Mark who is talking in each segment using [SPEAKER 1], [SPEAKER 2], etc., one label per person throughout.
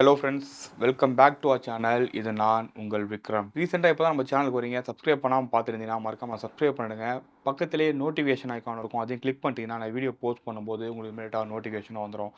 [SPEAKER 1] Hello friends, welcome back to our channel. இது நான் உங்கள் விக்ரம். ரீசெண்டாக இப்போ தான் நம்ம சேனலுக்கு வரீங்க. சப்ஸ்கிரைப் பண்ணாமல் பார்த்துருந்தீங்கன்னா மறக்காமல் சப்ஸ்கிரைப் பண்ணிடுங்க. பக்கத்திலேயே நோட்டிஃபிகேஷன் ஐக்கான் இருக்கும். அதையும் கிளிக் பண்ணிட்டீங்கன்னா நான் வீடியோ போஸ்ட் பண்ணும்போது உங்களுக்கு இமீடியட்டாக நோட்டிஃபிகேஷனும் வந்துடும்.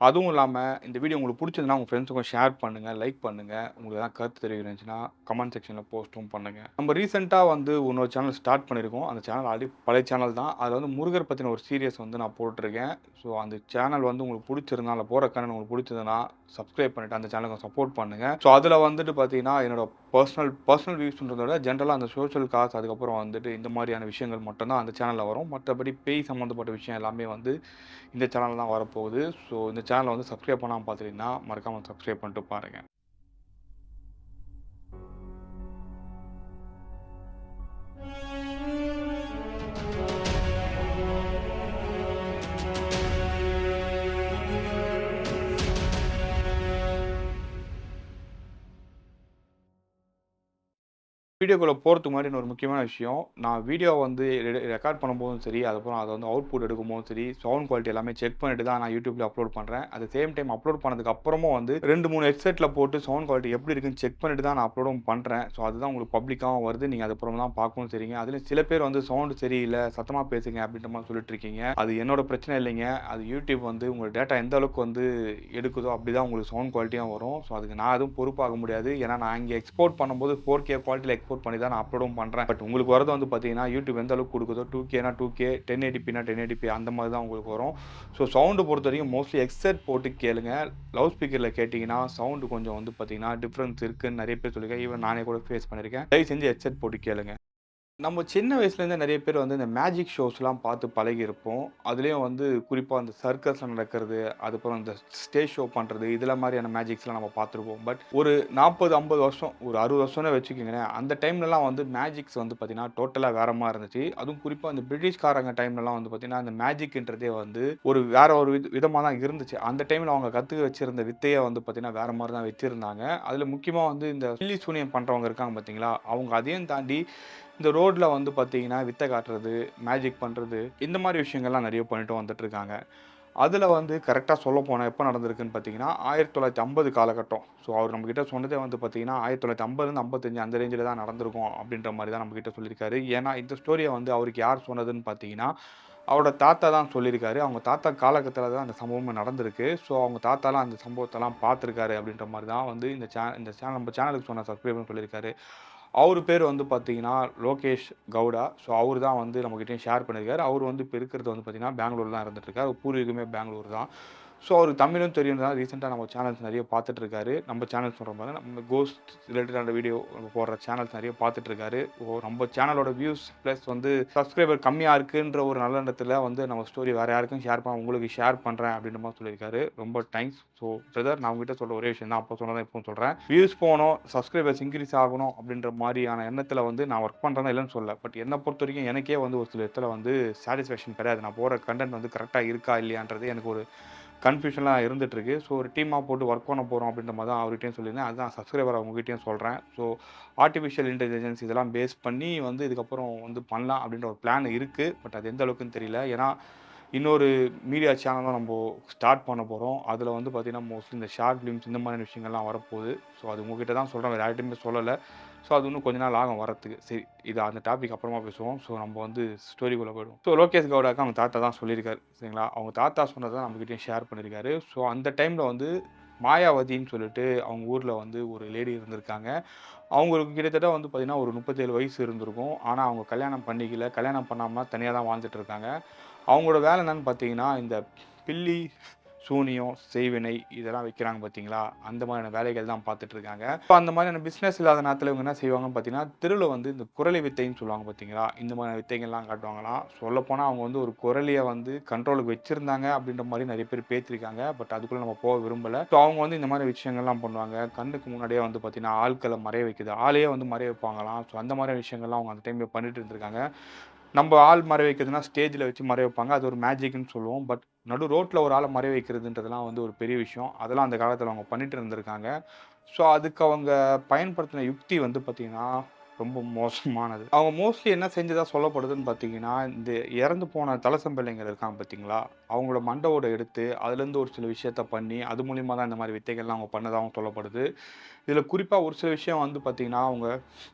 [SPEAKER 1] அதுவும் இல்லாமல் இந்த வீடியோ உங்களுக்கு பிடிச்சதுன்னா உங்கள் ஃப்ரெண்ட்ஸுக்கும் ஷேர் பண்ணுங்கள், லைக் பண்ணுங்கள். உங்களுக்கு எதாவது கருத்து தெரிவிச்சுன்னா கமெண்ட் செக்ஷனில் போஸ்ட்டும் பண்ணுங்கள். நம்ம ரீசெண்டாக வந்து இன்னொரு சேனல் ஸ்டார்ட் பண்ணியிருக்கோம். அந்த சேனல் ஆல்ரெடி பழைய சேனல் தான். அதில் வந்து முருகர் பற்றின ஒரு சீரியஸ் வந்து நான் போட்டிருக்கேன். ஸோ அந்த சேனல் வந்து உங்களுக்கு பிடிச்சிருந்தா, அதில் போகிற கண்டென்ட் உங்களுக்கு பிடிச்சதுன்னா சப்ஸ்கிரைப் பண்ணிவிட்டு அந்த சேனலுக்கு சப்போர்ட் பண்ணுங்கள். ஸோ அதில் வந்துட்டு பார்த்தீங்கன்னா என்னோட பர்சனல் வியூஸ்ன்றத விட ஜென்ரலாக அந்த சோஷியல் காஸ், அதுக்கப்புறம் வந்துட்டு இந்த மாதிரியான விஷயங்கள் மட்டும்தான் அந்த சேனலில் வரும். மற்றபடி பேய் சம்மந்தப்பட்ட விஷயம் எல்லாமே வந்து இந்த சேனல் தான் வரப்போகுது. ஸோ இந்த சேனலை வந்து சப்ஸ்கிரைப் பண்ணாமல் பார்த்துட்டீங்கன்னா மறக்காமல் சப்ஸ்கிரைப் பண்ணிட்டு பாருங்கள். வீடியோக்குள்ள போகிறதுக்கு முன்னாடி இன்னொரு முக்கியமான விஷயம். நான் வீடியோ வந்து ரெக்கார்ட் பண்ணும்போதும் சரி, அதுக்கப்புறம் அதை வந்து அவுட்புட் எடுக்கும்போதும் சரி, சவுண்ட் குவாலிட்டி எல்லாமே செக் பண்ணிட்டு தான் நான் யூடியூப்ல அப்லோட் பண்ணுறேன். At the same time upload பண்ணதுக்கு அப்புறமும் வந்து 2, 3 ஹெட்செட்டில் போட்டு சவுண்ட் குவாலிட்டி எப்படி இருக்குன்னு செக் பண்ணிட்டு தான் நான் அப்லோடும் பண்ணுறேன். ஸோ அதுதான் உங்களுக்கு பப்ளிக்காகவும் வருது. நீங்கள் அதுக்கப்புறம் தான் பார்க்கவும் சரிங்க. அதுலேயும் சில பேர் வந்து சவுண்ட் சரியில்ல, சத்தமாக பேசுங்க அப்படின்ற மாதிரி சொல்லிட்டு இருக்கீங்க. அது என்னோட பிரச்சனை இல்லைங்க. அது யூடியூப் வந்து உங்கள் டேட்டா எந்த அளவுக்கு வந்து எடுக்குதோ அப்படி தான் உங்களுக்கு சவுண்ட் குவாலிட்டியும் வரும். ஸோ அதுக்கு நான் எதுவும் பொறுப்பாக முடியாது. ஏன்னா நான் இங்கே எக்ஸ்போர்ட் பண்ணும்போது 4K குவாலிட்டியில் எக்ஸ்போர்ட் பண்ணி தான் நான் அப்லோடும் பண்ணுறேன். பட் உங்களுக்கு வரது வந்து பார்த்தீங்கன்னா யூடியூப் எந்த அளவுக்கு கொடுக்குதோ 2Kனா 2K, 1080pனா 1080p அந்த மாதிரி தான் உங்களுக்கு வரும். ஸோ சவுண்டு பொறுத்த வரைக்கும் மோஸ்ட்லி ஹெட்செட் போட்டு கேளுங்க. லவுட் ஸ்பீக்கரில் கேட்டிங்கன்னா சவுண்டு கொஞ்சம் வந்து பார்த்தீங்கன்னா டிஃப்ரென்ஸ் இருக்குன்னு நிறைய பேர் சொல்லியிருக்கேன். ஈவன் நானே கூட ஃபேஸ் பண்ணியிருக்கேன். தயவு செஞ்சு ஹெட்செட் போட்டு கேளுங்க. நம்ம சின்ன வயசுலேருந்தே நிறைய பேர் வந்து இந்த மேஜிக் ஷோஸ்லாம் பார்த்து பழகியிருப்போம். அதுலேயும் வந்து குறிப்பா அந்த சர்க்கஸ்ல நடக்கிறது, அதுக்கப்புறம் இந்த ஸ்டேஜ் ஷோ பண்றது, இதில மாரியான மேஜிக்ஸ்லாம் நம்ம பார்த்துருப்போம். பட் ஒரு 40, 50 வருஷம், ஒரு 60 வருஷம்னே வச்சுக்கங்களேன். அந்த டைம்லலாம் வந்து மேஜிக்ஸ் வந்து பார்த்தீங்கன்னா, டோட்டலா வேற மாரி இருந்துச்சு. அதுவும் குறிப்பா அந்த பிரிட்டிஷ்காரங்க டைம்லலாம் வந்து பார்த்தீங்கன்னா, அந்த மேஜிக்ன்றதே வந்து ஒரு வேற ஒரு விதமா தான் இருந்துச்சு. அந்த டைம்ல அவங்க கத்துக்க வச்சிருந்த வித்தைய வந்து பார்த்தீங்கன்னா, வேற மாரி தான் வச்சிருந்தாங்க. அதில முக்கியமா வந்து இந்த பில்லி சூனியம் பண்றவங்க இருக்காங்க பார்த்தீங்களா, அவங்க அதையும் தாண்டி இந்த ரோட்ல வந்து பார்த்தீங்கன்னா, வித்த காட்டுறது, மேஜிக் பண்றது, இந்த மாரி விஷயங்கள்லாம் நெறைய பண்ணிட்டு வந்துட்டு இருக்காங்க. அதுல வந்து கரெக்ட்டா சொல்லப்போனா எப்ப நடந்திருக்குன்னு பார்த்தீங்கன்னா, 1950 காலகட்டம். ஸோ அவர் நம்மகிட்ட சொன்னதே வந்து பார்த்தீங்கன்னா, 1950லேருந்து 55 அந்த ரேஞ்சில தான் நடந்திருக்கும் அப்படின்ற மாரி தான் நம்மகிட்ட சொல்லியிருக்காரு. ஏன்னா, இந்த ஸ்டோரிய வந்து அவருக்கு யார் சொன்னதுன்னு பார்த்தீங்கன்னா, அவரோட தாத்தா தான் சொல்லியிருக்காரு. அவங்க தாத்தா காலகட்டத்தில தான் அந்த சம்பவமே நடந்திருக்கு. ஸோ அவங்க தாத்தாலாம் அந்த சம்பவத்தலாம் பார்த்துருக்காரு அப்படின்ற மாரி தான் வந்து இந்த சேனல் நம்ம சேனலுக்கு சொன்ன சப்ஸ்கிரைபரும் சொல்லியிருக்காரு. அவரு பேரு வந்து பார்த்தீங்கன்னா, லோகேஷ் கவுடா. ஸோ அவரு தான் வந்து நம்மகிட்டயும் ஷேர் பண்ணியிருக்காரு. அவரு வந்து இப்ப இருக்கிறது வந்து பார்த்தீங்கன்னா, பெங்களூர்ல தான் இருந்துட்டு இருக்காரு. பூர்வீகமே பெங்களூர் தான். ஸோ அவருக்கு தமிழும் தெரியும்ன்றதால ரீசென்ட்டா நம்ம சேனல்ஸ் நெறைய பார்த்துட்டு இருக்காரு. நம்ம சேனல் சொல்ற மாரி நம்ம கோஸ்ட் ரிலேட்டடான வீடியோ நம்ம போடுற சேனல்ஸ் நெறைய பார்த்துட்டு இருக்காரு. நம்ம சேனலோட வியூஸ் பிளஸ் வந்து சப்ஸ்கிரைபர் கம்மியா இருக்குன்ற ஒரு நல்ல எண்ணத்துல வந்து நம்ம ஸ்டோரி வேற யாருக்கும் ஷேர் பண்ணாம உங்களுக்கு ஷேர் பண்றேன் அப்படின்ற மாரி சொல்லியிருக்காரு. ரொம்ப தேங்க்ஸ். ஸோ பிரதர், நான் உங்ககிட்ட சொல்ற ஒரே விஷயம் தான். அப்போ சொன்னத இப்பவும் சொல்றேன். வியூஸ் போணும், சப்ஸ்கிரைபர்ஸ் இன்கிரீஸ் ஆகணும் அப்படின்ற மாரியான எண்ணத்துல வந்து நான் ஒர்க் பண்றேன்னு இல்லன்னு சொல்லல. பட் என்ன பொறுத்தவரைக்கும் எனக்கே வந்து ஒரு சில இடத்துல வந்து சாட்டிஸ்ஃபேக்ஷன் கிடையாது. நான் போடுற கன்டென்ட் வந்து கரெக்ட்டா இருக்கா இல்லையான்றது எனக்கு ஒரு கன்ஃப்யூஷன்லாம் இருந்துட்டுருக்கு. ஸோ ஒரு டீமா போட்டு ஒர்க் பண்ண போறோம் அப்படின்ற மாரி தான் அவர்கிட்டயும் சொல்லியிருந்தேன். அதுதான் சப்ஸ்கிரைபர் உங்ககிட்டயும் சொல்றேன். ஸோ ஆர்டிஃபிஷியல் இன்டெலிஜென்ஸ் இதெல்லாம் பேஸ் பண்ணி வந்து இதுக்கப்புறம் வந்து பண்ணலாம் அப்படின்ற ஒரு பிளான் இருக்கு. பட் அது எந்த அளவுக்குன்னு தெரியல. ஏன்னா, இன்னொரு மீடியா சேனலும் நம்போ ஸ்டார்ட் பண்ண போறோம். அதில வந்து பார்த்தீங்கன்னா, மோஸ்ட்லி இந்த ஷார்ட் ஃபிலிம்ஸ் இந்த மாதிரியான விஷயங்கள்லாம் வரப்போகுது. ஸோ அது உங்ககிட்ட தான் சொல்றேன். வேற யார்ட்டயுமே சொல்லல. ஸோ அது இன்னும் கொஞ்ச நாள் ஆகும் வரத்துக்கு. சரி, இது அந்த டாபிக் அப்புறமா பேசுவோம். ஸோ நம்ம வந்து ஸ்டோரிக்குள்ள போயிடுவோம். ஸோ லோகேஷ் கவுடாக்கு அவங்க தாத்தா தான் சொல்லியிருக்காரு. சரிங்களா? அவங்க தாத்தா சொன்னத தான் நம்மகிட்டயும் ஷேர் பண்ணியிருக்காரு. ஸோ அந்த டைம்ல வந்து மாயாவதின்னு சொல்லிட்டு அவங்க ஊர்ல வந்து ஒரு லேடி இருந்திருக்காங்க. அவங்களுக்கு கிட்டத்தட்ட வந்து பார்த்தீங்கன்னா, ஒரு 37 வயசு இருந்திருக்கும். ஆனா அவங்க கல்யாணம் பண்ணிக்கல. கல்யாணம் பண்ணாம தனியா தான் வாழ்ந்துட்டு இருக்காங்க. அவங்களோட வேலை என்னன்னு பார்த்தீங்கன்னா, இந்த பில்லி, சூனியம், செய்வினை இதெல்லாம் வைக்கிறாங்க பார்த்தீங்களா? அந்த மாதிரியான வேலைகள் தான் பார்த்துட்டு இருக்காங்க. இப்ப அந்த மாதிரியான பிசினஸ் இல்லாத நேரத்தில இவங்க என்ன செய்வாங்கன்னு பார்த்தீங்கன்னா, தெருவுல வந்து இந்த குறளி வித்தைன்னு சொல்லுவாங்க பார்த்தீங்களா? இந்த மாதிரியான வித்தைகள்லாம் காட்டுவாங்களாம். சொல்லப்போனா அவங்க வந்து ஒரு குறளிய வந்து கண்ட்ரோலுக்கு வச்சிருந்தாங்க அப்படின்ற மாரி நெறைய பேர் பேத்திருக்காங்க. பட் அதுக்குள்ள நம்ம போக விரும்பல. ஸோ அவங்க வந்து இந்த மாரி விஷயங்கள்லாம் பண்ணுவாங்க. கண்ணுக்கு முன்னாடியே வந்து பார்த்தீங்கன்னா, ஆட்கள மறைய வைக்குது. ஆளையே வந்து மறைய வைப்பாங்களாம். ஸோ அந்த மாரி விஷயங்கள்லாம் அவங்க அந்த டைம்ல பண்ணிட்டு இருந்திருக்காங்க. நம்ப ஆள் மறைய வைக்கிறதுனா ஸ்டேஜ்ல வச்சு மறைய வைப்பாங்க. அது ஒரு மேஜிக்ன்னு சொல்லுவோம். பட் நடு ரோட்ல ஒரு ஆள மறைய வைக்கிறதுன்றதெல்லாம் வந்து ஒரு பெரிய விஷயம். அதெல்லாம் அந்த காலத்தில அவங்க பண்ணிட்டு இருந்திருக்காங்க. ஸோ அதுக்கு அவங்க பயன்படுத்தின யுக்தி வந்து பார்த்தீங்கன்னா, ரொம்ப மோசமானது. அவங்க மோஸ்ட்லி என்ன செஞ்சதா சொல்லப்படுதுன்னு பார்த்தீங்கன்னா, இந்த இறந்து போன தலசம்பிள்ளைங்க இருக்காங்க பார்த்தீங்களா, அவங்களோட மண்ட ஓட எடுத்து அதுலேருந்து ஒரு சில விஷயத்த பண்ணி, அது மூலியமா தான் இந்த மாரி வித்தைகள்லாம் அவங்க பண்ணதாகவும் சொல்லப்படுது. இதில குறிப்பா ஒரு சில விஷயம் வந்து பார்த்தீங்கன்னா, அவங்க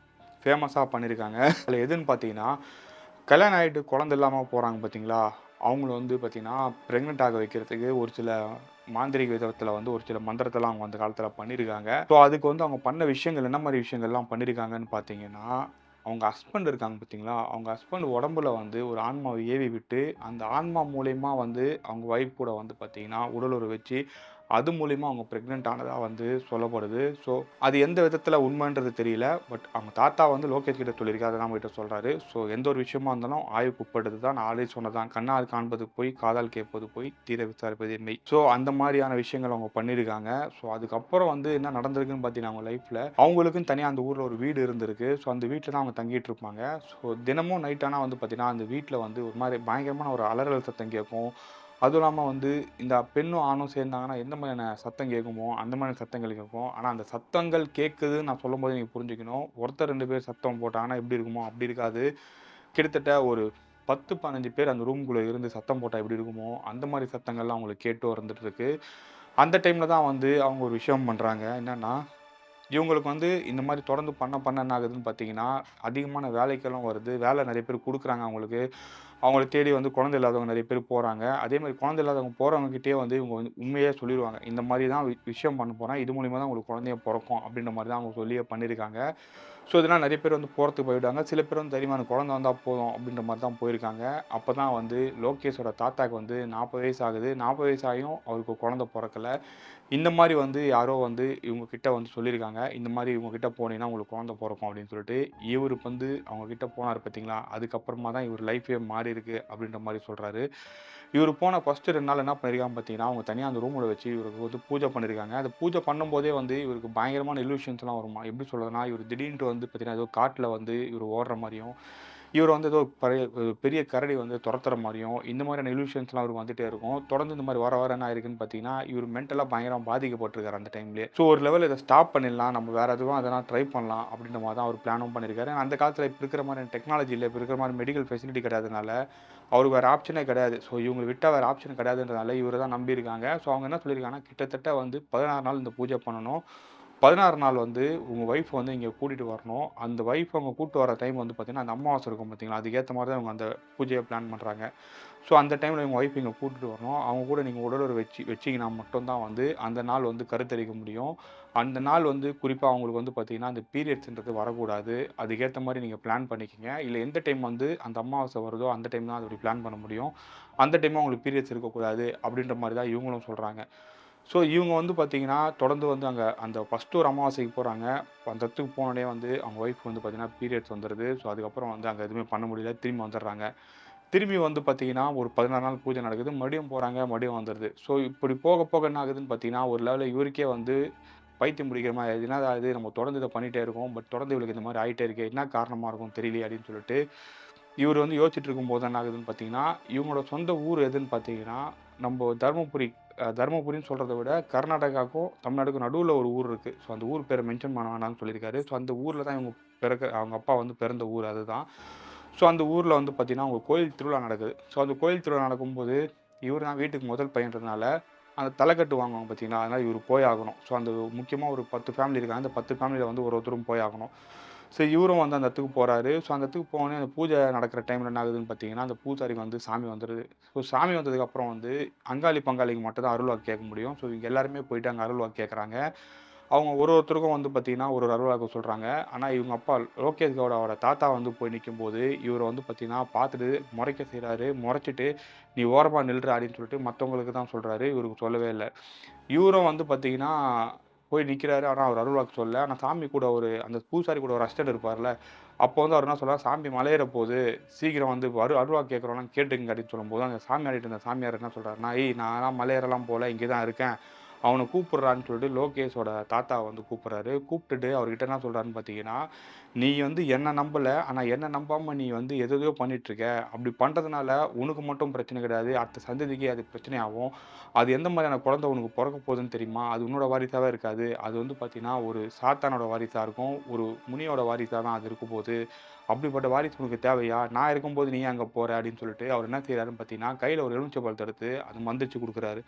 [SPEAKER 1] ஃபேமஸா பண்ணியிருக்காங்க. அதில எதுன்னு பார்த்தீங்கன்னா, கல்யாணம் ஆயிட்டு குழந்தை இல்லாம போறாங்க பார்த்தீங்களா, அவங்கள வந்து பார்த்தீங்கன்னா, பிரெக்னன்ட் ஆக வைக்கிறதுக்கு ஒரு சில மாந்திரீக விதத்தில வந்து ஒரு சில மந்திரத்தலாம் அவங்க அந்த காலத்தில பண்ணியிருக்காங்க. ஸோ, அதுக்கு வந்து அவங்க பண்ண விஷயங்கள் என்ன மாரி விஷயங்கள்லாம் பண்ணியிருக்காங்கன்னு பார்த்தீங்கன்னா, அவங்க ஹஸ்பண்ட் இருக்காங்க பார்த்தீங்களா, அவங்க ஹஸ்பண்ட் உடம்புல வந்து ஒரு ஆன்மாவ ஏவி விட்டு, அந்த ஆன்மா மூலியமா வந்து அவங்க ஒய்ஃப் கூட வந்து பார்த்தீங்கன்னா, உடலுறவு வச்சு, அது மூலியமா அவங்க பிரெக்னன்ட் ஆனதா வந்து சொல்லப்படுது. ஸோ, அது எந்த விதத்தில உண்மைன்றது தெரியல. பட் அவங்க தாத்தா வந்து லோகேஷ் கிட்ட சொல்லியிருக்காரு. அத நம்மகிட்ட சொல்றாரு. ஸோ, எந்த ஒரு விஷயமா இருந்தாலும் ஆய்வுக்கு உட்பட்டது தான். நான் ஆல்ரெடி சொன்னது தான். கண்ணால் காண்பது பொய், காதால் கேட்பது பொய், தீர விசாரிப்பது மெய். ஸோ, அந்த மாரியான விஷயங்கள் அவங்க பண்ணியிருக்காங்க. ஸோ, அதுக்கப்புறம் வந்து என்ன நடந்திருக்குன்னு பார்த்தீங்கன்னா, அவங்க லைஃப்ல அவங்களுக்குன்னு தனியா அந்த ஊர்ல ஒரு வீடு இருந்திருக்கு. ஸோ, அந்த வீட்ல தான் அவங்க தங்கிட்டு இருப்பாங்க. ஸோ, தினமும் நைட் ஆனா வந்து பார்த்தீங்கன்னா, அந்த வீட்ல வந்து ஒரு மாரி பயங்கரமான ஒரு அலறல் சத்தம் கேட்கும். அதுவும் இல்லாம வந்து இந்த பெண்ணும், ஆணும் சேர்ந்தாங்கன்னா எந்த மாதிரியான சத்தம் கேட்குமோ, அந்த மாரி சத்தங்கள் கேட்கும். ஆனா, அந்த சத்தங்கள் கேட்குதுன்னு நான் சொல்லும்போது நீங்க புரிஞ்சுக்கணும். ஒருத்தர் 2 பேர் சத்தம் போட்டாங்கன்னா எப்படி இருக்குமோ, அப்படி இருக்காது. கிட்டத்தட்ட ஒரு 10, 15 பேர் அந்த ரூம்குள்ள இருந்து சத்தம் போட்டா எப்படி இருக்குமோ, அந்த மாரி சத்தங்கள்லாம் அவங்களுக்கு கேட்டு வந்துட்டு இருக்கு. அந்த டைம்ல தான் வந்து அவங்க ஒரு விஷயம் பண்றாங்க. என்னன்னா, இவங்களுக்கு வந்து இந்த மாரி தொடர்ந்து பண்ண பண்ண என்ன ஆகுதுன்னு பார்த்தீங்கன்னா, அதிகமான வேலைகளும் வருது. வேலை நெறைய பேர் குடுக்குறாங்க அவங்களுக்கு. அவங்கள தேடி வந்து குழந்தை இல்லாதவங்க நெறைய பேர் போறாங்க. அதேமாரி குழந்தை இல்லாதவங்க போறவங்க கிட்டயே வந்து இவங்க வந்து உண்மையே சொல்லிருவாங்க. இந்த மாரி தான் விஷயம் பண்ண போறேன். இது மூலியமா தான் உங்களுக்கு குழந்தையே பொறக்கும். அப்படின்ற மாரி தான் அவங்க சொல்லியே பண்ணியிருக்காங்க. ஸோ, இதனால நெறைய பேர் வந்து போறதுக்கு பயப்படுவாங்க. சில பேர் வந்து தைரியமா எனக்கு குழந்தை வந்தா போதும் அப்படின்ற மாரி தான் போயிருக்காங்க. அப்பதான் வந்து லோகேஷோட தாத்தாக்கு வந்து 40 வயசு ஆகுது. 40 வயசு ஆகியும் அவருக்கு குழந்தை பொறக்கல. இந்த மாரி வந்து யாரோ வந்து இவங்க கிட்ட வந்து சொல்லியிருக்காங்க. இந்த மாரி இவங்க கிட்ட போனீங்கன்னா உங்களுக்கு குழந்தை பொறக்கும் அப்படின்னு சொல்லிட்டு. இவருக்கு வந்து அவங்க கிட்ட போனாரு பார்த்தீங்களா, அதுக்கப்புறமா தான் இவர் லைஃபே மாறியிருக்கு அப்படின்ற மாரி சொல்றாரு. இவரு போன ஃபர்ஸ்ட்டு 2 நாள் என்ன பண்ணியிருக்காங்க பார்த்தீங்கன்னா, அவங்க தனியா அந்த ரூம்ல வச்சு இவருக்கு வந்து பூஜை பண்ணியிருக்காங்க. அந்த பூஜை பண்ணும்போதே வந்து இவருக்கு பயங்கரமான இல்யூஷன்ஸ்லாம் வருமாம். எப்படி சொல்றதுன்னா, இவரு திடீர்ன்ட்டு வந்து பார்த்தீங்கன்னா, ஏதோ காட்டுல வந்து இவரு ஓடுற மாரியும், இவரு வந்து ஏதோ பெரிய கரடி வந்து தொரத்துற மாரியும், இந்த மாதிரியான இல்யூஷன்ஸ்லாம் அவருக்கு வந்துட்டே இருக்கும். தொடர்ந்து இந்த மாரி வர வர என்ன ஆயிருக்குன்னு பார்த்தீங்கன்னா, இவரு மென்டலா பயங்கரமா பாதிக்கப்பட்டிருக்காரு அந்த டைம்லயே. ஸோ ஒரு லெவல்ல இத ஸ்டாப் பண்ணிடலாம். நம்ம வேற எதுவும் எதனா ட்ரை பண்ணலாம் அப்படின்ற மாரி தான் அவரு பிளானும் பண்ணியிருக்காரு. அந்த காலத்துல இப்ப இருக்கிற மாரியான டெக்னாலஜி இல்ல. இப்ப இருக்கிற மாரி மெடிக்கல் ஃபெசிலிட்டி கிடையாதனால, அவருக்கு வேற ஆப்ஷனே கிடையாது. ஸோ இவங்கள விட்டா வேற ஆப்ஷன் கிடையாதுன்றனால இவர தான் நம்பியிருக்காங்க. ஸோ அவங்க என்ன சொல்லியிருக்காங்கன்னா, கிட்டத்தட்ட வந்து 16 நாள் இந்த பூஜை பண்ணணும். 16 நாள் வந்து உங்க ஒய்ஃப் வந்து இங்க கூட்டிட்டு வரணும். அந்த ஒய்ஃப் அவங்க கூட்டு வர டைம் வந்து பார்த்தீங்கன்னா, அந்த அமாவாசை இருக்கும் பார்த்தீங்களா, அதுக்கேத்த மாரி தான் இவங்க அந்த பூஜைய பிளான் பண்றாங்க. ஸோ அந்த டைம்ல இவங்க ஒய்ஃப் இங்க கூட்டிட்டு வரணும். அவங்க கூட நீங்க உடலுறவு வச்சீங்கன்னா மட்டும் தான் வந்து அந்த நாள் வந்து கருத்தரிக்க முடியும். அந்த நாள் வந்து குறிப்பா அவங்களுக்கு வந்து பார்த்தீங்கன்னா, அந்த பீரியட்ஸ்ன்றது வரக்கூடாது. அதுக்கேத்த மாரி நீங்க பிளான் பண்ணிக்கங்க. இல்ல எந்த டைம் வந்து அந்த அமாவாசை வருதோ, அந்த டைம் தான் அப்படி பிளான் பண்ண முடியும். அந்த டைம்ல உங்களுக்கு பீரியட்ஸ் இருக்கக்கூடாது. அப்படின்ற மாரி தான் இவங்களும் சொல்றாங்க. ஸோ, இவங்க வந்து பார்த்தீங்கன்னா, தொடர்ந்து வந்து அங்க அந்த ஃபர்ஸ்ட்டு ஒரு அமாவாசைக்கு போறாங்க. அந்த இடத்துக்கு போனோனே வந்து அவங்க ஒய்ஃப் வந்து பார்த்தீங்கன்னா, பீரியட்ஸ் வந்துருது. ஸோ, அதுக்கப்புறம் வந்து அங்க எதுவுமே பண்ண முடியல. திரும்பி வந்துடுறாங்க. திரும்பி வந்து பார்த்தீங்கன்னா, ஒரு 16 நாள் பூஜை நடக்குது. மறுபடியும் போறாங்க, மறுபடியும் வந்துருது. ஸோ, இப்படி போக போக என்ன ஆகுதுன்னு பார்த்தீங்கன்னா, ஒரு லெவல்ல இவருக்கே வந்து பைத்தியம் பிடிக்கிற மாரி ஆயிடுது. என்னடா இது நம்ம தொடர்ந்து இத பண்ணிட்டே இருக்கோம். பட் தொடர்ந்து இவளுக்கு இந்த மாரி ஆயிட்டே இருக்கே. என்ன காரணமா இருக்கும் தெரியலையே அப்படின்னு சொல்லிட்டு, இவரு வந்து யோசிச்சுட்டு இருக்கும்போது என்ன ஆகுதுன்னு பார்த்தீங்கன்னா, இவங்களோட சொந்த ஊர் எதுன்னு பார்த்தீங்கன்னா, நம்ப தர்மபுரி தர்மபுரின்னு சொல்றத விட கர்நாடகாவுக்கும், தமிழ்நாடுக்கும் நடுவுல ஒரு ஊர் இருக்கு. ஸோ அந்த ஊர் பேர மென்ஷன் பண்ண வேணாம்னு சொல்லியிருக்காரு. ஸோ அந்த ஊர்ல தான் இவங்க அவங்க அப்பா வந்து பிறந்த ஊர் அதுதான். ஸோ அந்த ஊர்ல வந்து பார்த்தீங்கன்னா, அங்க கோயில் திருவிழா நடக்குது. ஸோ அந்த கோயில் திருவிழா நடக்கும்போது, இவரு தான் வீட்டுக்கு முதல் பையன்றதுனால, அந்த தலைக்கட்டு வாங்குவாங்க பார்த்தீங்களா, அதனால இவரு போய் ஆகணும். ஸோ அந்த முக்கியமா ஒரு 10 ஃபேமிலி இருக்காங்க. அந்த 10 ஃபேமிலில வந்து ஒரு ஒருத்தரும் போய் ஆகணும். ஸோ இவரும் வந்து அந்த இடத்துக்கு போறாரு. ஸோ அந்த இடத்துக்கு போனோனே அந்த பூஜை நடக்கிற டைம்ல என்ன ஆகுதுன்னு பார்த்தீங்கன்னா, அந்த பூசாரிக்கு வந்து சாமி வந்துருது. ஸோ சாமி வந்ததுக்கப்புறம் வந்து அங்காளி, பங்காளிக்கு மட்டும் தான் அருள் வாக்கு கேட்க முடியும். ஸோ இவங்க எல்லாருமே போயிட்டு அங்க அருள் வாக்கு கேட்கறாங்க. அவங்க ஒருத்தருக்கும் வந்து பார்த்தீங்கன்னா, ஒரு ஒரு அருள் வாக்கு சொல்றாங்க. ஆனா இவங்க அப்பா லோகேஷ் கவுடாவோட தாத்தா வந்து போய் நிக்கும்போது, இவரு வந்து பார்த்தீங்கன்னா, பார்த்துட்டு முறைக்க செய்றாரு. முறைச்சிட்டு, "நீ ஓரமா நில்றா" அப்படின்னு சொல்லிட்டு மத்தவங்களுக்கு தான் சொல்றாரு. இவருக்கு சொல்லவே இல்ல. இவரும் வந்து பார்த்தீங்கன்னா, போய் நிக்கிறாரு. ஆனா, அவர் அருள் வாக்கு சொல்லல. ஆனா, சாமி கூட ஒரு அந்த பூசாரி கூட ஒரு அசிஸ்டன்ட் இருப்பார்ல. அப்போ வந்து அவர் என்ன சொல்றாரு, "சாமி மலையேற போது. சீக்கிரம் வந்து அருள் வாக்கு கேட்கிறவங்கலாம் கேட்டுக்கங்க" அப்படின்னு சொல்லும்போது, அங்க சாமி ஆடிட்டு இருந்த சாமியார் என்ன சொல்றாருன்னா, "ஏய் நான்லாம் மலையேறலாம் போல. இங்க தான் இருக்கேன். அவன கூப்பிடுறான்னு சொல்லிட்டு லோகேஷோட தாத்தா வந்து கூப்பிடுறாரு. கூப்பிட்டுட்டு அவர்கிட்ட என்ன சொல்றாருன்னு பார்த்தீங்கன்னா, "நீ வந்து என்ன நம்பல. ஆனா என்ன நம்பாம நீ வந்து எதேதோ பண்ணிட்டுருக்க. அப்படி பண்றதுனால உனக்கு மட்டும் பிரச்சனை கிடையாது. அடுத்த சந்ததிக்கு அது பிரச்சனை ஆகும். அது எந்த மாதிரியான குழந்தை உனக்கு பொறக்க போகுதுன்னு தெரியுமா? அது உன்னோட வாரிசாவே இருக்காது. அது வந்து பார்த்தீங்கன்னா, ஒரு சாத்தானோட வாரிசா இருக்கும். ஒரு முனியோட வாரிசா தான் அது இருக்க போது. அப்படிப்பட்ட வாரிசு உனக்கு தேவையா? நான் இருக்கும்போது நீ ஏன் அங்க போற?" அப்படின்னு சொல்லிட்டு அவர் என்ன செய்றாருன்னு பார்த்தீங்கன்னா, கையில ஒரு எலுமிச்சை பழத்த எடுத்து அத மந்திரிச்சு குடுக்குறாரு.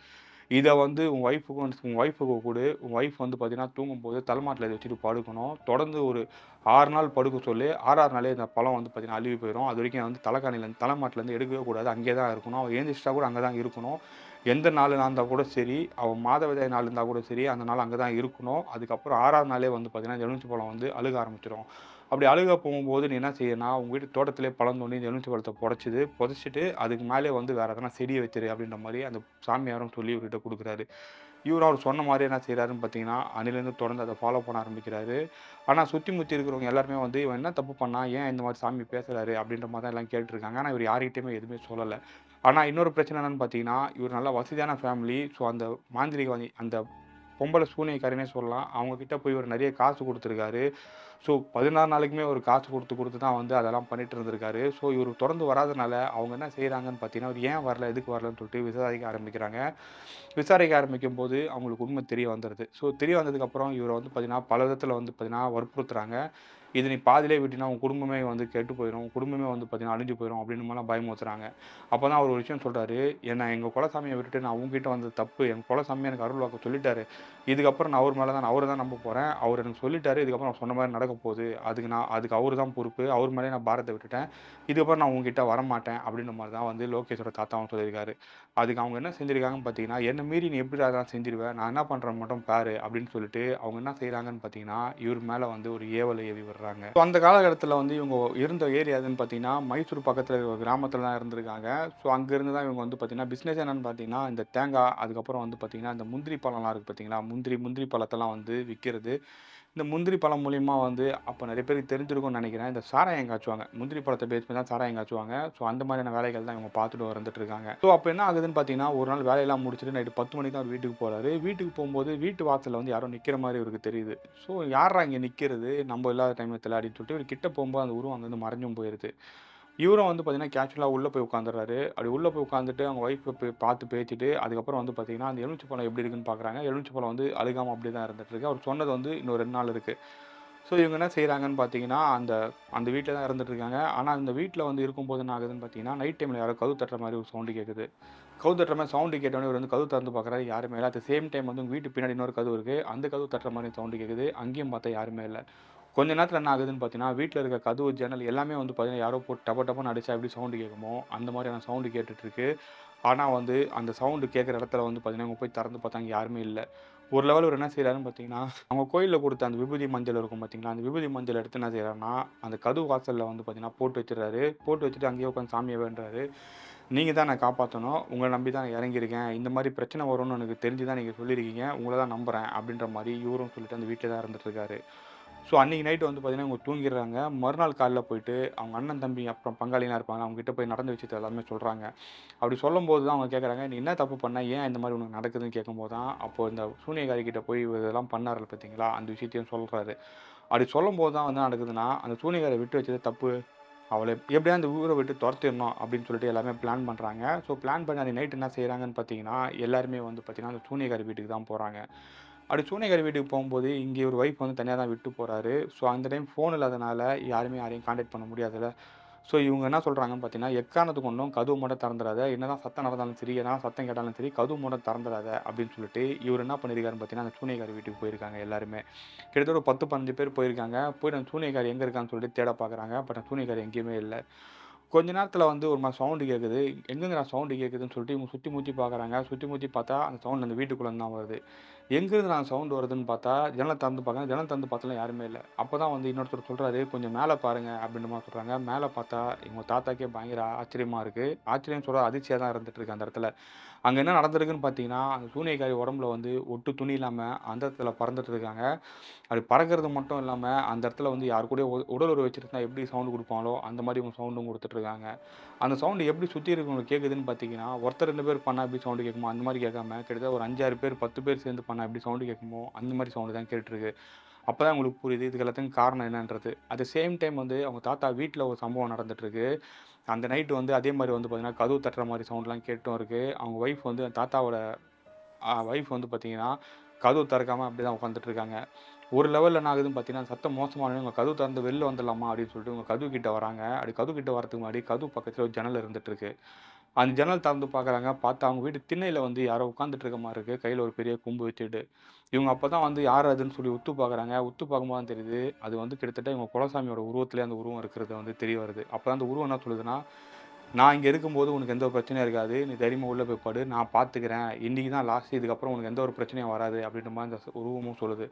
[SPEAKER 1] இத வந்து உன் ஒய்ஃப்‌க்கு குடு. உன் ஒய்ஃப் வந்து பார்த்தீங்கன்னா, தூங்கும்போது தலைமாட்டுல இத வச்சுட்டு படுக்கணும். தொடர்ந்து ஒரு 6 நாள் படுக்க சொல்லு. 6ஆவது நாளே இந்த பழம் வந்து பார்த்தீங்கன்னா, அழுகி போயிரும். அதுவரைக்கும் வந்து தலைகாணிலேருந்து தலைமாட்டுலேருந்து எடுக்கவே கூடாது. அங்கேயே தான் இருக்கணும். அவ எழுந்திரிச்சிட்டா கூட அங்க தான் இருக்கணும். எந்த நாளா இருந்தா கூட சரி, அவ மாதவிடாய் நாள் இருந்தா கூட சரி, அந்த நாள் அங்க தான் இருக்கணும். அதுக்கப்புறம் 6ஆவது நாளே வந்து பார்த்தீங்கன்னா, இந்த எலுமிச்சை பழம் வந்து அழுக ஆரம்பிச்சுரும். அப்படி அழுக போகும்போது நீ என்ன செய்யணும்னா, உங்க வீட்டு தோட்டத்திலேயே பழம் தோண்டி இந்த எலுமிச்சை பழத்த புதைச்சுட்டு அதுக்கு மேலயே வந்து வேற எதனா செடிய வச்சுரு அப்படின்ற மாரி அந்த சாமியாரும் சொல்லி இவர்கிட்ட குடுக்குறாரு. இவரும் அவர் சொன்ன மாரியே என்ன செய்றாருன்னு பார்த்தீங்கன்னா, அன்னையிலேருந்து தொடர்ந்து அத ஃபாலோ பண்ண ஆரம்பிக்கிறாரு. ஆனா சுத்தி முத்தி இருக்கிறவங்க எல்லாருமே வந்து, "இவன் என்ன தப்பு பண்ணான்? ஏன் இந்த மாரி சாமி பேசுறாரு?" அப்படின்ற மாரி தான் எல்லாம் கேட்டுருக்காங்க. ஆனா இவரு யார்கிட்டயுமே எதுவுமே சொல்லல. ஆனா இன்னொரு பிரச்சனை என்னன்னு பார்த்தீங்கன்னா, இவரு நல்லா வசதியான ஃபேமிலி. ஸோ அந்த மாந்திரீகவாதி அந்த பொம்பள சூனியக்காரின்னே சொல்லலாம். அவங்க கிட்ட போய் இவரு நெறைய காசு குடுத்துருக்காரு. ஸோ 16 நாளைக்குமே ஒரு காசு குடுத்து தான் வந்து அதெல்லாம் பண்ணிட்டு இருந்திருக்காரு. ஸோ இவரு தொடர்ந்து வராதனால அவங்க என்ன செய்றாங்கன்னு பார்த்தீங்கன்னா, இவரு ஏன் வரல? எதுக்கு வரலன்னு சொல்லிட்டு விசாரிக்க ஆரம்பிக்கிறாங்க. விசாரிக்க ஆரம்பிக்கும்போது அவங்களுக்கு உண்மை தெரிய வந்துருது. ஸோ தெரிய வந்ததுக்கப்புறம் இவர வந்து பார்த்தீங்கன்னா, பல விதத்தில வந்து பார்த்தீங்கன்னா வற்புறுத்துறாங்க. "இது நீ பாதியிலே விட்டீன்னா, உன் குடும்பமே வந்து கெட்டு போயிரும். உன் குடும்பமே வந்து பார்த்தீங்கன்னா, அழிஞ்சு போயிரும்." அப்படின்னு மாரிலாம் பயமுறுத்துறாங்க. அப்பதான் அவர் ஒரு விஷயம் சொல்றாரு. "என்ன எங்க குலசாமிய விட்டுட்டு நான் உன்கிட்ட வந்தது தப்பு. என் குலசாமி எனக்கு அருள் வாக்கு சொல்லிட்டாரு. இதுக்கப்புறம் நான் அவர் மேல தான் அவர தான் நம்ப போறேன். அவரு எனக்கு சொல்லிட்டாரு. இதுக்கப்புறம் அவர் சொன்ன மாரி நடக்க போகுது. அதுக்கு அவரு தான் பொறுப்பு. அவர் மேலயே நான் பாரத்த விட்டுட்டேன். இதுக்கப்புறம் நான் உன்கிட்ட வரமாட்டேன்." அப்படின்ற மாரி தான் வந்து லோகேஷோட தாத்தாவும் சொல்லியிருக்காரு. அதுக்கு அவங்க என்ன செஞ்சிருக்காங்கன்னு பார்த்தீங்கன்னா, "என்ன மீறி நீ எப்படிடா அதெல்லாம் செஞ்சுருவ? நான் என்ன பண்றேன்னு மட்டும் பாரு" அப்படின்னு சொல்லிட்டு அவங்க என்ன செய்றாங்கன்னு பார்த்தீங்கன்னா, இவர் மேல வந்து ஒரு ஏவல ஏவி விடுறாங்க. ஸோ அந்த காலகட்டத்தில வந்து இவங்க இருந்த ஏரியா எதுன்னு பார்த்தீங்கன்னா, மைசூர் பக்கத்தில இருக்கிற ஒரு கிராமத்தில தான் இருந்திருக்காங்க. ஸோ அங்கருந்து தான் இவங்க வந்து பார்த்தீங்கன்னா, பிசினஸ் என்னன்னு பார்த்தீங்கன்னா, இந்த தேங்காய், அதுக்கப்புறம் வந்து பார்த்தீங்கன்னா, இந்த முந்திரி பழம்லாம் இருக்கு பார்த்தீங்களா? முந்திரி பழத்தெல்லாம் வந்து விக்கிறது. இந்த முந்திரி பழம் மூலியமா வந்து அப்ப நெறைய பேருக்கு தெரிஞ்சிருக்கும்னு நெனைக்கிறேன். இந்த சாராயம் காய்ச்சுவாங்க. முந்திரி பழத்த பேஸ் பண்ணி தான் சாராயம் காய்ச்சுவாங்க. ஸோ அந்த மாரியான வேலைகள் தான் இவங்க பார்த்துட்டு வந்துட்டு இருக்காங்க. ஸோ அப்ப என்ன ஆகுதுன்னு பார்த்தீங்கன்னா, ஒரு நாள் வேலையெல்லாம் முடிச்சுட்டு நைட்டு 10 மணிக்கு தான் அவரு வீட்டுக்கு போறாரு. வீட்டுக்கு போம்போது வீட்டு வாசல்ல வந்து யாரோ நிக்கிற மாரி இவருக்கு தெரியுது. ஸோ யார்றா இங்க நிக்கிறது? நம்ம இல்லாத டைமத்துல அப்படின்னு சொல்லிட்டு இவரு கிட்ட போம்போது அந்த உருவம் அங்கருந்து மறைஞ்சும் போயிருது. இவரும் வந்து பார்த்தீங்கன்னா, கேஷுவலா உள்ள போய் உட்காந்துர்றாரு. அப்படி உள்ள போய் உட்காந்துட்டு அவங்க ஒய்ஃப பார்த்து பேசிட்டு, அதுக்கப்புறம் வந்து பார்த்தீங்கன்னா, அந்த எலுமிச்சை பழம் எப்படி இருக்குன்னு பார்க்குறாங்க. எலுமிச்சை பழம் வந்து அழுகாம அப்படியே தான் இருந்துட்டு இருக்கு. அவர் சொன்னது வந்து இன்னும் 2 நாள் இருக்கு. ஸோ இவங்க என்ன செய்றாங்கன்னு பார்த்தீங்கன்னா, அந்த அந்த வீட்ல தான் இருந்துட்டு இருக்காங்க. ஆனா அந்த வீட்ல வந்து இருக்கும்போது என்ன ஆகுதுன்னு பார்த்தீங்கன்னா, நைட் டைம்ல யாரோ கதவு தட்டுற மாரி ஒரு சவுண்ட் கேட்குது. கதவு தட்டுற மாரி சவுண்ட் கேட்டோனே இவரு வந்து கதவு திறந்து பார்க்குறாரு. யாருமே இல்ல. அட் த சேம் டைம் வந்து உங்க வீட்டுக்கு பின்னாடி இன்னொரு கதவு இருக்கு. அந்த கதவு தட்டுற மாரி சவுண்ட் கேட்குது. அங்கேயும் பார்த்தா யாருமே இல்ல. கொஞ்ச நேரத்தில என்ன ஆகுதுன்னு பார்த்தீங்கன்னா, வீட்ல இருக்க கதவு, ஜன்னல் எல்லாமே வந்து பார்த்தீங்கன்னா, யாரோ போட்டு டப டபன்னு அடிச்சா எப்படி சவுண்ட் கேட்குமோ, அந்த மாரியான சவுண்ட் கேட்டுட்டு இருக்கு. ஆனா வந்து அந்த சவுண்ட் கேட்குற இடத்துல வந்து பார்த்தீங்கன்னா, இவங்க போய் திறந்து பார்த்தா அங்க யாருமே இல்ல. ஒரு லெவல் இவரு என்ன செய்றாருன்னு பார்த்தீங்கன்னா, அவங்க கோயில்ல குடுத்த அந்த விபூதி மஞ்சள் இருக்கும் பார்த்தீங்களா, அந்த விபூதி மஞ்சள் எடுத்து என்ன செய்றாருன்னா, அந்த கதவு வாசல்ல வந்து பார்த்தீங்கன்னா போட்டு வச்சுர்றாரு. போட்டு வச்சுட்டு அங்கேயே உட்காந்து சாமிய வேண்டுறாரு. "நீங்க தான் என்ன காப்பாத்தணும். உங்கள நம்பி தான் நான் இறங்கியிருக்கேன். இந்த மாரி பிரச்சனை வரும்னு எனக்கு தெரிஞ்சு தான் நீங்க சொல்லியிருக்கீங்க. உங்கள தான் நம்புறேன்." அப்படின்ற மாரி இவரும் சொல்லிட்டு அந்த வீட்ல தான் இருந்துட்டு இருக்காரு. ஸோ அன்னைக்கு நைட் வந்து பார்த்தீங்கன்னா, இவங்க தூங்கிர்றாங்க. மறுநாள் காலைல போயிட்டு அவங்க அண்ணன், தம்பி அப்புறம் பங்காளிலாம் இருப்பாங்க. அவங்க கிட்ட போய் நடந்த விஷயத்த எல்லாமே சொல்றாங்க. அப்படி சொல்லும்போது தான் அவங்க கேட்குறாங்க, "நீ என்ன தப்பு பண்ண? ஏன் இந்த மாரி உனக்கு நடக்குதுன்னு?" கேட்கும்போது தான், அப்போ இந்த சூனியக்காரி கிட்ட போய் இவரு இதெல்லாம் பண்ணார்ல பார்த்தீங்களா, அந்த விஷயத்தையும் சொல்றாரு. அப்படி சொல்லும்போது தான் வந்து என்ன நடக்குதுன்னா, அந்த சூனியக்காரிய விட்டு வச்சது தப்பு. அவள எப்படியாவது அந்த ஊர விட்டு தொரத்திரணும் அப்படின்னு சொல்லிட்டு எல்லாமே பிளான் பண்றாங்க. ஸோ பிளான் பண்ணி அன்னைக்கு நைட் என்ன செய்றாங்கன்னு பார்த்தீங்கன்னா, எல்லாருமே வந்து பார்த்தீங்கன்னா, அந்த சூனியக்காரி வீட்டுக்கு தான் போறாங்க. அப்படி சூனியக்காரி வீட்டுக்கு போம்போது, இங்க ஒரு ஒய்ஃப் வந்து தனியா தான் விட்டு போறாரு. ஸோ அந்த டைம் ஃபோன் இல்லாதனால யாருமே யாரையும் கான்டாக்ட் பண்ண முடியாதுல்ல. ஸோ இவங்க என்ன சொல்றாங்கன்னு பார்த்தீங்கன்னா, "எக்காரணத்துக்கு கொண்டும் கதவு மட்டும் திறந்துறாத. என்னதான் சத்தம் நடந்தாலும் சரி, என்னதான் சத்தம் கேட்டாலும் சரி, கதவு மட்டும் திறந்துறாத." அப்படின்னு சொல்லிட்டு இவரு என்ன பண்ணியிருக்காருன்னு பார்த்தீங்கன்னா, அந்த சூனியக்காரி வீட்டுக்கு போயிருக்காங்க எல்லாருமே. கிட்டத்தட்ட ஒரு 10, 15 பேர் போயிருக்காங்க. போயிட்டு அந்த சூனியக்காரி எங்க இருக்கான்னு சொல்லிட்டு தேட பார்க்குறாங்க. பட் அந்த சூனியக்காரி எங்கேயுமே இல்ல. கொஞ்ச நேரத்தில வந்து ஒரு மாரி சவுண்ட் கேட்குது. எங்கேருந்துடா சவுண்ட் கேட்குதுன்னு சொல்லிட்டு இவங்க சுத்தி முத்தி பார்க்குறாங்க. சுத்தி முத்தி பார்த்தா, அந்த சவுண்ட் அந்த வீட்டுக்குள்ளருந்து தான் வருது. எங்கேருந்து நான் சவுண்ட் வருதுன்னு பார்த்தா, ஜன்னல திறந்து பார்க்குறேன். ஜன்னல் திறந்து பார்த்தாலும் யாருமே இல்ல. அப்பதான் வந்து இன்னொருத்தர் சொல்றாரு, "கொஞ்சம் மேல பாருங்க" அப்படின்ற மாரி சொல்றாங்க. மேல பார்த்தா, எங்க தாத்தாக்கே பயங்கர ஆச்சரியமா இருக்கு. ஆச்சரியம்னு சொல்ல அதிர்ச்சியா தான் இருந்துட்டு இருக்கு அந்த இடத்துல. அங்க என்ன நடந்திருக்குன்னு பார்த்தீங்கன்னா, அந்த சூனியக்காரி உடம்புல வந்து ஒட்டு துணி இல்லாம அந்த இடத்துல பறந்துட்டு இருக்காங்க. அப்படி பறக்கிறது மட்டும் இல்லாம, அந்த இடத்துல வந்து யார் கூடயோ உடல் உறவு வச்சிருந்தா எப்படி சவுண்ட் குடுப்பாங்களோ, அந்த மாரி இவங்க சவுண்டும் குடுத்துட்டு இருக்காங்க. அந்த சவுண்ட் எப்படி சுத்தி இருக்கவங்களுக்கு கேட்குதுன்னு பார்த்தீங்கன்னா, ஒருத்தர் 2 பேர் பண்ணா எப்படி சவுண்ட் கேட்குமோ, அந்த மாரி கேட்காம, கிட்டத்தட்ட ஒரு 5, 6 பேர் 10 பேர் சேர்ந்து பண்ணா எப்படி சவுண்ட் கேட்குமோ, அந்த மாரி சவுண்ட் தான் கேட்டுருக்கு. அப்பதான் உங்களுக்கு புரியுது இதுக்கு எல்லாத்துக்கும் காரணம் என்னன்றது. அட் த சேம் டைம் வந்து அவங்க தாத்தா வீட்ல ஒரு சம்பவம் நடந்துட்டுருக்கு. அந்த நைட் வந்து அதே மாரி வந்து பார்த்தீங்கன்னா, கதவு தட்டுற மாரி சவுண்ட்லாம் கேட்டும் இருக்கு. அவங்க ஒய்ஃப் வந்து தாத்தாவோட ஒய்ஃப் வந்து பார்த்தீங்கன்னா, கதவு திறக்காம அப்படியே தான் உட்காந்துட்டு இருக்காங்க. ஒரு லெவல்ல என்ன ஆகுதுன்னு பார்த்தீங்கன்னா, சத்தம் மோசமானோனே, "உங்க கதவு திறந்து வெளில வந்துடலாமா?" அப்படின்னு சொல்லிட்டு இவங்க கதவு கிட்ட வராங்க. அப்படி கதவு கிட்ட வரதுக்கு முன்னாடி கதவு பக்கத்துல ஒரு ஜன்னல் இருந்துட்டு இருக்கு. அந்த ஜன்னல் திறந்து பார்க்குறாங்க. பார்த்தா அவங்க வீட்டு திண்ணையில வந்து யாரோ உட்காந்துட்டு இருக்க மாரி இருக்கு. கையில ஒரு பெரிய கொம்பு வச்சுட்டு. இவங்க அப்பதான் வந்து யார் அதுன்னு சொல்லி உத்து பார்க்குறாங்க. உத்து பார்க்கும்போது தான் தெரியுது, அது வந்து கிட்டத்தட்ட இவங்க குலசாமியோட உருவத்திலேயே அந்த உருவம் இருக்கிறது வந்து தெரிய வருது. அப்பதான் அந்த உருவம் என்ன சொல்லுதுன்னா, "நான் இங்க இருக்கும்போது உனக்கு எந்த ஒரு பிரச்சனையும் இருக்காது. நீ தைரியமா உள்ள போய் படு. நான் பார்த்துக்கிறேன். இன்னைக்கு தான் லாஸ்ட். இதுக்கப்புறம் உனக்கு எந்த ஒரு பிரச்சனையும் வராது." அப்படின்ற மாரி அந்த உருவமும் சொல்லுது.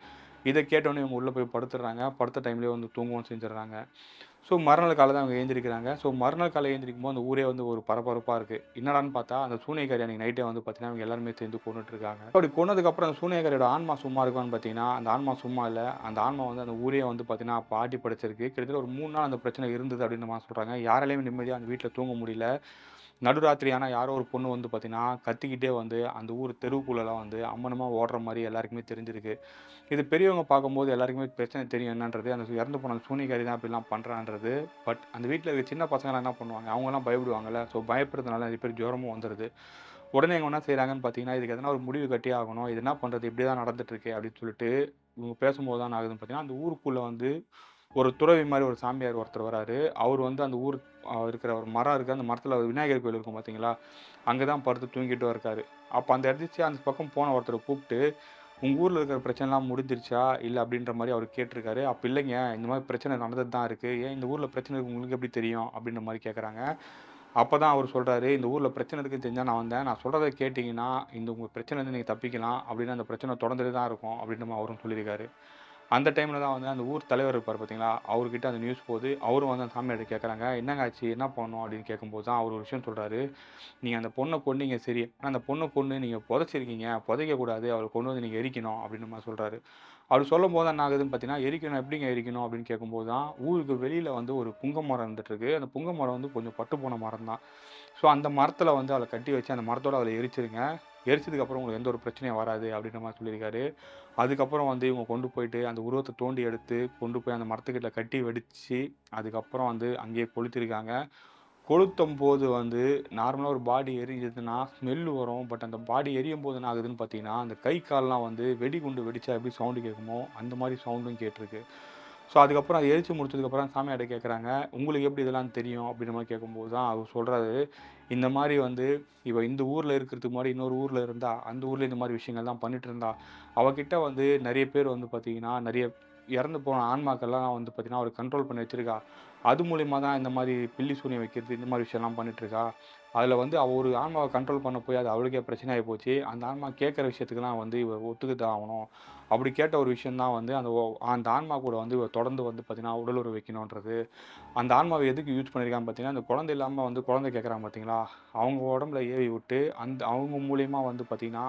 [SPEAKER 1] இத கேட்டோனே இவங்க உள்ள போய் படுத்துடுறாங்க. படுத்த டைம்லயே வந்து தூங்கவும் செஞ்சுடுறாங்க. ஸோ மறுநாள் காலைல அவங்க எழுந்திரிக்கிறாங்க. ஸோ மறுநாள் காலைல எழுந்திரிக்கும்போது அந்த ஊரே வந்து ஒரு பரபரப்பா இருக்கு. என்னடான்னு பார்த்தா, அந்த சூனியக்காரி அன்னைக்கு நைட்டே வந்து பார்த்தீங்கன்னா, இவங்க எல்லாருமே சேர்ந்து கொன்னுட்டு இருக்காங்க. அப்படி கொன்னதுக்கப்புறம் அந்த சூனியக்காரியோட ஆன்மா சும்மா இருக்குமான்னு பார்த்தீங்கன்னா, அந்த ஆன்மா சும்மா இல்ல. அந்த ஆன்மா வந்து அந்த ஊரையே வந்து பார்த்தீங்கன்னா, அப்ப ஆட்டி படைச்சிருக்கு. கிட்டத்தட்ட ஒரு 3 நாள் அந்த பிரச்சனை இருந்தது அப்படின்ற மாரி சொல்றாங்க. யாராலயுமே நிம்மதியா அந்த வீட்ல தூங்க முடியல. நடுராத்திரி ஆனா யாரோ ஒரு பொண்ணு வந்து பார்த்தீங்கன்னா, கத்திக்கிட்டே வந்து அந்த ஊர் தெருவுக்குள்ளலாம் வந்து அம்மனமா ஓடுற மாரி எல்லாருக்குமே தெரிஞ்சிருக்கு. இது பெரியவங்க பார்க்கும்போது எல்லாருக்குமே பிரச்சனை தெரியும் என்னன்றது. அந்த இறந்து போன அந்த சூனியக்காரி தான் அப்படிலாம் பண்றான்றது. பட் அந்த வீட்ல இருக்க சின்ன பசங்கலாம் என்ன பண்ணுவாங்க, அவங்கலாம் பயப்படுவாங்கல்ல. ஸோ பயப்படுறதுனால நெறைய பேருக்கு ஜுரமும் வந்துருது. உடனே இவங்க என்ன செய்றாங்கன்னு பார்த்தீங்கன்னா, இதுக்கு எதனா ஒரு முடிவு கட்டியே ஆகணும். இது என்ன பண்றது? இப்படி தான் நடந்துட்டு இருக்கே அப்படின்னு சொல்லிட்டு, இவங்க பேசும்போது தான் என்ன ஆகுதுன்னு பார்த்தீங்கன்னா, அந்த ஊருக்குள்ள வந்து ஒரு துறவி மாரி ஒரு சாமியார் ஒருத்தர் வராரு. அவரு வந்து அந்த ஊர் இருக்கிற ஒரு மரம் இருக்கு. அந்த மரத்தில விநாயகர் கோயில் இருக்கும் பார்த்தீங்களா? அங்க தான் படுத்து தூங்கிட்டும் இருக்காரு. அப்ப அந்த எதிர்ச்சியா அந்த பக்கம் போன ஒருத்தர கூப்ட்டு, "உங்க ஊர்ல இருக்கிற பிரச்சனைலாம் முடிஞ்சிருச்சா? இல்ல." அப்படின்ற மாரி அவரு கேட்டுருக்காரு. அப்ப இல்லைங்க, இந்த மாரி பிரச்சனை நடந்துட்டு தான் இருக்கு. ஏன் இந்த ஊர்ல பிரச்சனை இருக்கு உங்களுக்கு எப்படி தெரியும்? அப்படின்ற மாரி கேட்கறாங்க. அப்பதான் அவரு சொல்றாரு, "இந்த ஊர்ல பிரச்சனை இருக்குன்னு தெரிஞ்சு தான் நான் வந்தேன். நான் சொல்றத கேட்டீங்கன்னா, இந்த உங்க பிரச்சனைலருந்து நீங்க தப்பிக்கலாம். அப்படின்னா அந்த பிரச்சனை தொடர்ந்துட்டே தான் இருக்கும்." அப்படின்ற மாரி அவரும் சொல்லியிருக்காரு. அந்த டைம்ல தான் வந்து அந்த ஊர் தலைவர் இருப்பாரு பார்த்தீங்களா? அவருகிட்ட அந்த நியூஸ் போது. அவரும் வந்து அந்த சாமியார்ட்ட கேட்கறாங்க. "என்னங்க ஆச்சு? என்ன பண்ணணும்?" அப்படின்னு கேட்கும்போது தான் அவரு ஒரு விஷயம் சொல்றாரு. "நீங்க அந்த பொண்ண கொன்னீங்க சரி. ஆனா அந்த பொண்ண கொன்னு நீங்க புதைச்சிருக்கீங்க. புதைக்கக்கூடாது. அவள கொண்டு வந்து நீங்க எரிக்கணும்." அப்படின்ற மாரி சொல்றாரு. அப்படி சொல்லும்போது தான் என்ன ஆகுதுன்னு பார்த்தீங்கன்னா, எரிக்கணும் எப்படிங்க எரிக்கணும் அப்படின்னு கேட்கும்போது தான், ஊருக்கு வெளியில வந்து ஒரு புங்க மரம் இருந்துட்டு இருக்கு. அந்த புங்க மரம் வந்து கொஞ்சம் பட்டு போன மரம் தான். ஸோ அந்த மரத்தில வந்து அவள கட்டி வச்சு அந்த மரத்தோட அவள எரிச்சிருங்க. எரிச்சதுக்கப்புறம் உங்களுக்கு எந்த ஒரு பிரச்சனையும் வராது அப்படின்ற மாரி சொல்லியிருக்காரு. அதுக்கப்புறம் வந்து இவங்க கொண்டு போயிட்டு அந்த உருவத்த தோண்டி எடுத்து கொண்டு போய் அந்த மரத்துக்கிட்ட கட்டி வெடிச்சு, அதுக்கப்புறம் வந்து அங்கேயே கொளுத்திருக்காங்க. கொளுத்தும்போது வந்து நார்மலா ஒரு பாடி எரிஞ்சதுன்னா ஸ்மெல் வரும். பட் அந்த பாடி எரியும்போது என்ன ஆகுதுன்னு பார்த்தீங்கன்னா, அந்த கை, கால்லாம் வந்து வெடிகுண்டு வெடிச்சா எப்படி சவுண்ட் கேட்குமோ, அந்த மாரி சவுண்டும் கேட்டிருக்கு. ஸோ அதுக்கப்புறம் அத எரிச்சு முடிச்சதுக்கப்புறம் சாமியார்ட்ட கேட்குறாங்க, "உங்களுக்கு எப்படி இதெல்லாம் தெரியும்?" அப்படின்ற மாரி கேட்கும்போது தான் அவரு சொல்றாரு, "இந்த மாரி வந்து இவ இந்த ஊர்ல இருக்கிறதுக்கு முன்னாடி இன்னொரு ஊர்ல இருந்தா, அந்த ஊர்ல இந்த மாரி விஷயங்கள் தான் பண்ணிட்டு இருந்தா. அவகிட்ட வந்து நெறைய பேர் வந்து பார்த்தீங்கன்னா, நெறைய இறந்து போன ஆன்மாக்கள்லாம் வந்து பார்த்தீங்கன்னா, அவரு கண்ட்ரோல் பண்ணி வச்சிருக்கா. அது மூலியமா தான் இந்த மாரி பில்லி சூனியம் வைக்கிறது, இந்த மாரி விஷயம்லாம் பண்ணிட்டு இருக்கா. அதுல வந்து அவ ஒரு ஆன்மாவ கண்ட்ரோல் பண்ண போய் அது அவளுக்கே பிரச்சனை ஆயி போச்சு. அந்த ஆன்மா கேட்கிற விஷயத்துக்கெல்லாம் வந்து இவ ஒத்துக்கு தான் ஆவணும். அப்படி கேட்ட ஒரு விஷயம் தான் வந்து அந்த ஆன்மா கூட வந்து இவ தொடர்ந்து வந்து பார்த்தீங்கன்னா, உடலுறவு வைக்கணுன்றது. அந்த ஆன்மாவ எதுக்கு யூஸ் பண்ணியிருக்கான்னு பார்த்தீங்கன்னா, அந்த குழந்தை இல்லாம வந்து குழந்தை கேட்கறாங்க பார்த்தீங்களா? அவங்க உடம்புல ஏவி விட்டு, அவங்க மூலியமா வந்து பார்த்தீங்கன்னா,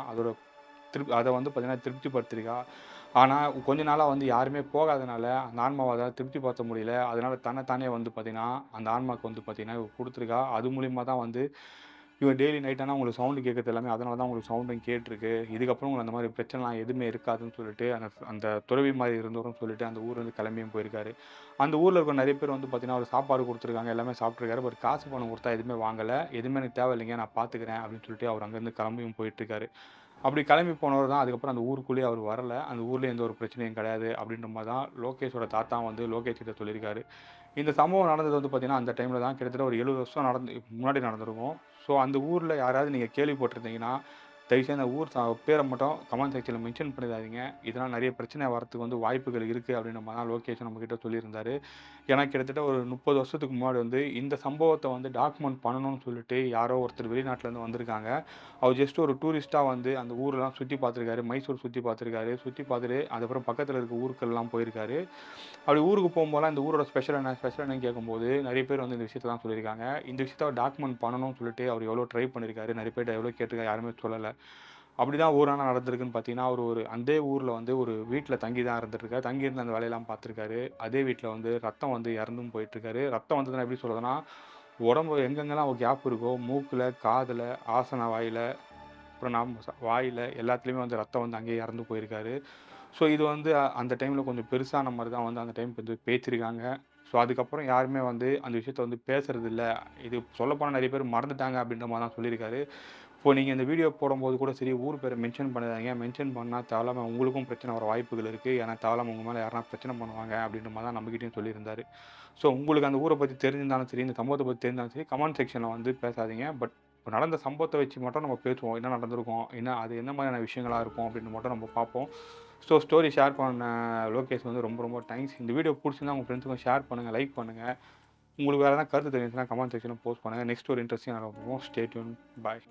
[SPEAKER 1] அத வந்து பார்த்தீங்கன்னா திருப்திப்படுத்தியிருக்கா. ஆனா, கொஞ்ச நாளா வந்து யாருமே போகாதனால, அந்த ஆன்மாவ அதால திருப்திப்படுத்த முடியல. அதனால தன்ன தானே வந்து பார்த்தீங்கன்னா, அந்த ஆன்மாக்கு வந்து பார்த்தீங்கன்னா, இவ குடுத்துருக்கா. அது மூலியமா தான் வந்து இவ டெய்லி நைட் ஆனா உங்களுக்கு சவுண்ட் கேட்கறது எல்லாமே அதனால தான் உங்களுக்கு சவுண்டும் கேட்டுருக்கு. இதுக்கப்புறம் உங்களுக்கு அந்த மாரி பிரச்சனைலாம் எதுவுமே இருக்காதுன்னு சொல்லிட்டு, அந்த துறவி மாரி இருந்தவரும் சொல்லிட்டு, அந்த ஊர்லருந்து கிளம்பியும் போயிருக்காரு. அந்த ஊர்ல இருக்க நெறைய பேர் வந்து பார்த்தீங்கன்னா, அவருக்கு சாப்பாடு குடுத்துருக்காங்க. எல்லாமே சாப்பிட்டுருக்காரு. பட் காசு பணம் குடுத்தா எதுவுமே வாங்கல. "எதுவுமே எனக்கு தேவையில்லைங்க. நான் பார்த்துக்கிறேன்." அப்படின்னு சொல்லிட்டு அவர் அங்கருந்து கிளம்பியும் போயிட்டுருக்காரு. அப்படி கிளம்பி போனவர் தான் அதுக்கப்புறம் அந்த ஊருக்குள்ளேயே அவர் வரல. அந்த ஊர்ல எந்த ஒரு பிரச்சனையும் கிடையாது. அப்படின்ற மாரி தான் லோகேஷோட தாத்தா வந்து லோகேஷ் கிட்ட சொல்லியிருக்காரு. இந்த சம்பவம் நடந்தது வந்து பார்த்தீங்கன்னா, அந்த டைம்ல தான் கிட்டத்தட்ட ஒரு 70 வருஷம் முன்னாடி நடந்திருக்கும். ஸோ அந்த ஊர்ல யாராவது நீங்க கேள்விப்பட்டிருந்தீங்கன்னா, தயவுசெய்து அந்த ஊர் பேரை மட்டும் கமெண்ட் செக்ஷனில் மென்ஷன் பண்ணிடாதீங்க. இதனால் நிறைய பிரச்சனை வரத்துக்கு வந்து வாய்ப்புகள் இருக்குது அப்படின்ற மாதிரி தான் லோகேஷ் நம்மக்கிட்ட சொல்லியிருந்தாரு. ஏன்னா கிட்டத்தட்ட ஒரு 30 வருஷத்துக்கு முன்னாடி வந்து இந்த சம்பவத்தை வந்து டாக்குமெண்ட் பண்ணணும்னு சொல்லிட்டு யாரோ ஒருத்தர் வெளிநாட்டிலேருந்து வந்திருக்காங்க. அவர் ஜஸ்ட் ஒரு டூரிஸ்ட்டாக வந்து அந்த ஊரெலாம் சுற்றி பார்த்துருக்காரு. மைசூர் சுற்றி பார்த்துருக்காரு. சுற்றி பார்த்துட்டு அதுக்கப்புறம் பக்கத்தில் இருக்க ஊருக்கெல்லாம் போயிருக்காரு. அப்படி ஊருக்கு போகும்போதெல்லாம் இந்த ஊரோட ஸ்பெஷல் என்னன்னு கேட்கும்போது நிறைய பேர் வந்து இந்த விஷயத்த தான் சொல்லியிருக்காங்க. இந்த விஷயத்த டாக்குமெண்ட் பண்ணணும்னு சொல்லிட்டு அவர் எவ்வளோ ட்ரை பண்ணியிருக்காரு. நிறைய பேர்ட்ட எவ்வளோ கேட்டிருக்காரு. யாருமே சொல்லல. அப்படிதான் ஊரான நடந்திருக்குன்னு பார்த்தீங்கன்னா, அவரு அதே ஊர்ல வந்து ஒரு வீட்ல தங்கி தான் இருந்துட்டுருக்காரு. தங்கியிருந்து அந்த வேலையெல்லாம் பார்த்துருக்காரு. அதே வீட்ல வந்து ரத்தம் வந்து இறந்தும் போயிட்டுருக்காரு. ரத்தம் வந்ததுன்னா எப்படி சொல்றதுன்னா, உடம்பு எங்கெங்கெல்லாம் ஒரு கேப் இருக்கோ, மூக்குல, காதுல, ஆசன வாயில, அப்புறம் வாயில எல்லாத்துலயுமே வந்து ரத்தம் வந்து அங்கேயே இறந்து போயிருக்காரு. ஸோ இது வந்து அந்த டைம்ல கொஞ்சம் பெருசான மாரி தான் வந்து அந்த டைம் கொஞ்சம் பேசியிருக்காங்க. ஸோ அதுக்கப்புறம் யாருமே வந்து அந்த விஷயத்த வந்து பேசுறதில்ல. இது சொல்லப்போனா நெறைய பேர் மறந்துட்டாங்க அப்படின்ற மாரி தான் சொல்லியிருக்காரு. இப்போ நீங்க இந்த வீடியோ போடும்போது கூட சரி, ஊர் பேர மென்ஷன் பண்ணாதீங்க. மென்ஷன் பண்ணா தேவையில்லாம உங்களுக்கும் பிரச்சனை வர வாய்ப்புகள் இருக்கு. ஏன்னா தேவையில்லாம உங்க மேல யாருனா பிரச்சனை பண்ணுவாங்க அப்படின்ற மாரி தான் நம்மகிட்டயும் சொல்லியிருந்தாரு. ஸோ உங்களுக்கு அந்த ஊர பத்தி தெரிஞ்சிருந்தாலும் சரி, இந்த சம்பவத்த பத்தி தெரிஞ்சாலும் சரி, கமெண்ட் செக்ஷன்ல வந்து பேசாதீங்க. பட் இப்ப நடந்த சம்பவத்த வச்சு மட்டும் நம்ம பேசுவோம். என்ன நடந்திருக்கும்? அது என்ன மாதிரியான விஷயங்களா இருக்கும்? அப்படின்னு மட்டும் நம்ம பார்ப்போம். ஸோ ஸ்டோரி ஷேர் பண்ண லோகேஷ் வந்து ரொம்ப ரொம்ப தேங்க்ஸ். இந்த வீடியோ புடிச்சிருந்தா உங்க ஃப்ரெண்ட்ஸுக்கும் ஷேர் பண்ணுங்க, லைக் பண்ணுங்க. உங்களுக்கு வேற எதனா கருத்து தெரிஞ்சுச்சுன்னா கமெண்ட் செக்ஷன்ல போஸ்ட் பண்ணுங்க. நெக்ஸ்ட் ஒரு இன்ட்ரெஸ்டிங்கான பார்ப்போம். Stay tune. பாய்.